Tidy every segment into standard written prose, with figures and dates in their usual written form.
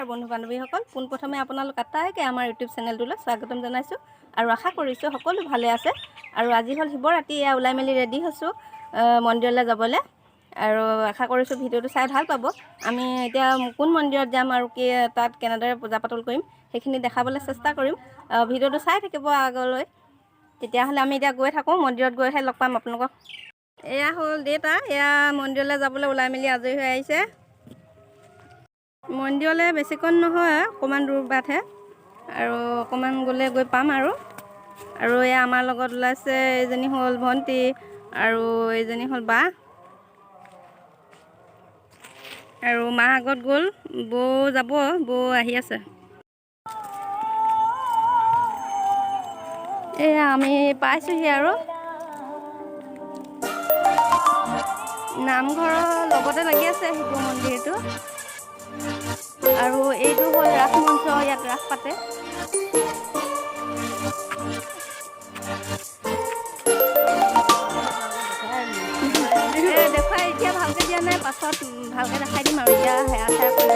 নমস্কাৰ বন্ধু বান্ধৱীসকল, পোনপ্ৰথমে আপোনালোক আটাইকে আমাৰ ইউটিউব চেনেলটোলৈ স্বাগতম জনাইছোঁ আৰু আশা কৰিছোঁ সকলো ভালে আছে। আৰু আজি হ'ল শিৱৰাত্ৰি, এয়া ওলাই মেলি ৰেডি হৈছোঁ মন্দিৰলৈ যাবলৈ। আৰু আশা কৰিছোঁ ভিডিঅ'টো চাই ভাল পাব। আমি এতিয়া কোন মন্দিৰত যাম আৰু কি তাত কেনেদৰে পূজা পাতল কৰিম সেইখিনি দেখাবলৈ চেষ্টা কৰিম। ভিডিঅ'টো চাই থাকিব আগলৈ। তেতিয়াহ'লে আমি এতিয়া গৈ থাকোঁ, মন্দিৰত গৈহে লগ পাম আপোনালোকক। এয়া হ'ল দেউতা, এয়া মন্দিৰলৈ যাবলৈ ওলাই মেলি আজৰি হৈ আহিছে। মন্দিৰলৈ বেছিকণ নহয়, অকণমান দূৰ বাটহে, আৰু অকণমান গ'লে গৈ পাম আৰু এয়া আমাৰ লগত ওলাইছে, এইজনী হ'ল ভণ্টি আৰু এইজনী হ'ল বা, আৰু মা আগত গ'ল, বৌ যাব, বৌ আহি আছে। এয়া আমি পাইছোঁহি আৰু নামঘৰৰ লগতে লাগি আছে শিৱ মন্দিৰটো, আৰু এইটো হ'ল ৰাস মঞ্চ, ইয়াত ৰাস পাতে। দেখুৱাই এতিয়া ভালকৈ দিয়া নাই, পাছত ভালকৈ দেখাই দিম আৰু এতিয়া সেয়া সেয়া কৰি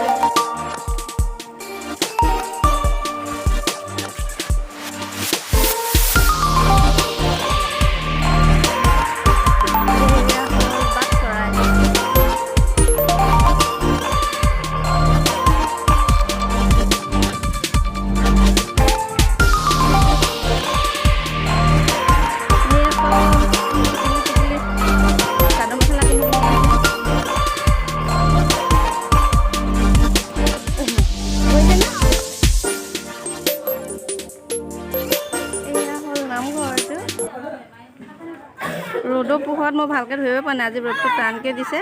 ৰ'দৰ পোহৰত মই ভালকৈ ধৰিব পৰা নাই, আজি ৰ'দটো টানকৈ দিছে।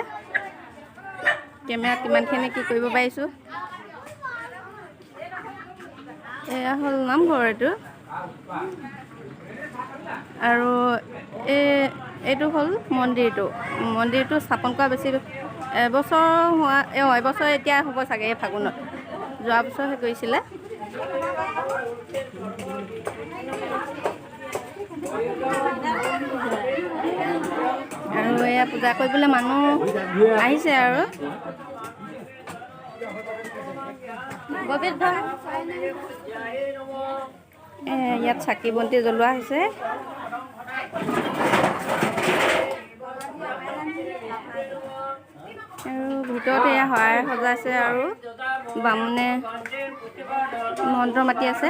কেমেৰাত কিমানখিনি কি কৰিব পাৰিছোঁ। এয়া হ'ল নামঘৰ এইটো, আৰু এইটো হ'ল মন্দিৰটো স্থাপন কৰা বেছি এবছৰ হোৱা, এবছৰ এতিয়া হ'ব চাগে, এই ফাগুনত। যোৱা বছৰহে কৰিছিলে। আৰু এয়া পূজা কৰিবলৈ মানুহ আহিছে আৰু ইয়াত চাকি বন্তি জ্বলোৱা হৈছে। আৰু ভিতৰত এয়া শৰাই সজাইছে আৰু বামুণে মন্ত্ৰ মাতি আছে।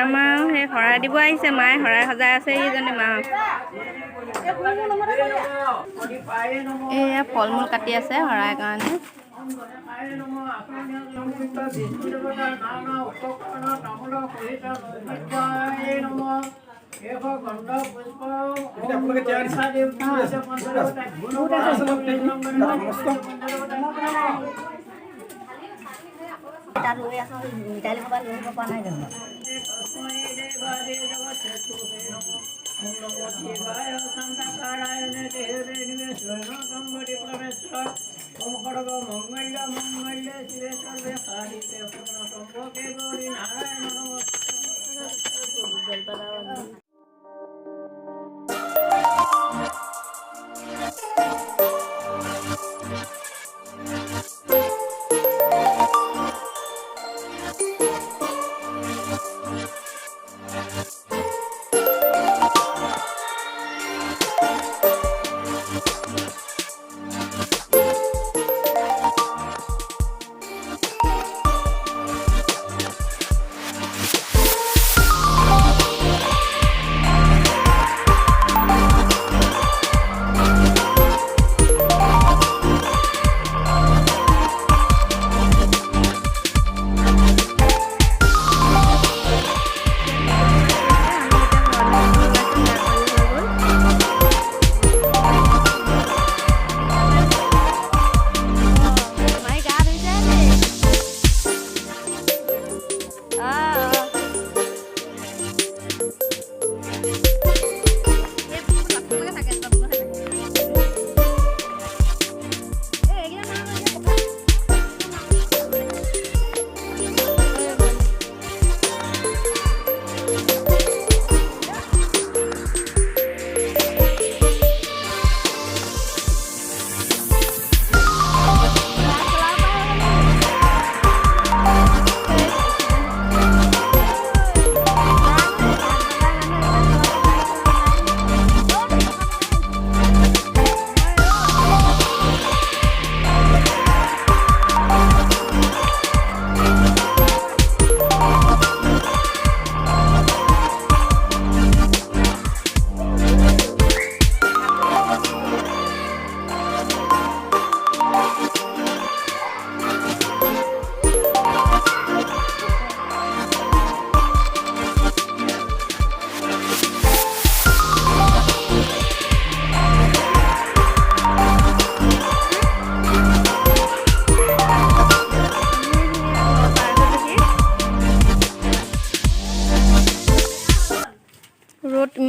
আমাৰ সেই শৰাই দিব আহিছে, মায়ে শৰাই সজাই আছে। এইজনী মা এয়া ফল মূল কাটি আছে শৰাইৰ কাৰণে। তাত লৈ আছোঁ, মিঠাই লিখিব পৰা নাই জানো?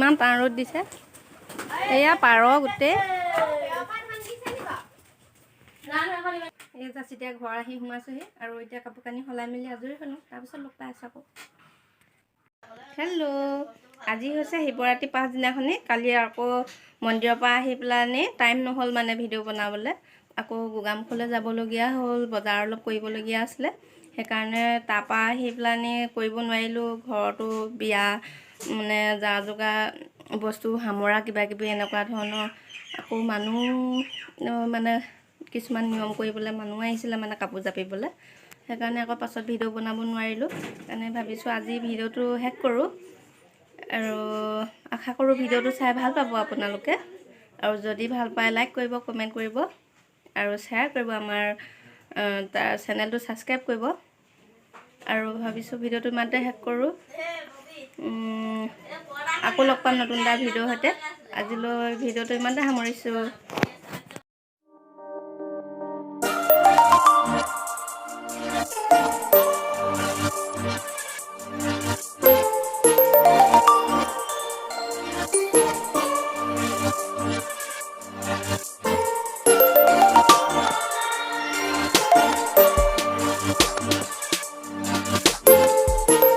ইমান টান ৰ'দ দিছে এয়া পাৰ গোটেই এই জাষ্ট এতিয়া ঘৰ আহি সোমাইছোহি আৰু এতিয়া কাপোৰ কানি সলাই মেলি আজৰি হ'লোঁ তাৰপিছত লগ পাই আছোঁ আকৌ হেল্ল' আজি হৈছে শিৱৰাত্ৰি পাছদিনাখনি কালি আকৌ মন্দিৰৰ পৰা আহি পেলানি টাইম নহ'ল মানে ভিডিঅ' বনাবলৈ আকৌ গোগামুখলৈ যাবলগীয়া হ'ল বজাৰ অলপ কৰিবলগীয়া আছিলে সেইকাৰণে তাৰপৰা আহি পেলানি কৰিব নোৱাৰিলোঁ ঘৰতো বিয়া মানে যা যোগাৰ বস্তু সামৰা কিবাকিবি এনেকুৱা ধৰণৰ আকৌ মানুহ মানে কিছুমান নিয়ম কৰিবলৈ মানুহ আহিছিলে মানে কাপোৰ জাপিবলৈ সেইকাৰণে আকৌ পাছত ভিডিঅ' বনাব নোৱাৰিলোঁ সেইকাৰণে ভাবিছোঁ আজি ভিডিঅ'টো শেষ কৰোঁ আৰু আশা কৰোঁ ভিডিঅ'টো চাই ভাল পাব আপোনালোকে আৰু যদি ভাল পায় লাইক কৰিব কমেণ্ট কৰিব আৰু শ্বেয়াৰ কৰিব আমাৰ তাৰ চেনেলটো ছাবস্ক্ৰাইব কৰিব আৰু ভাবিছোঁ ভিডিঅ'টো ইমানতে শেষ কৰোঁ আকৌ লগ পাম নতুন এটা ভিডিঅ'ৰ সৈতে আজিলৈ ভিডিঅ'টো ইমানতে সামৰিছোঁ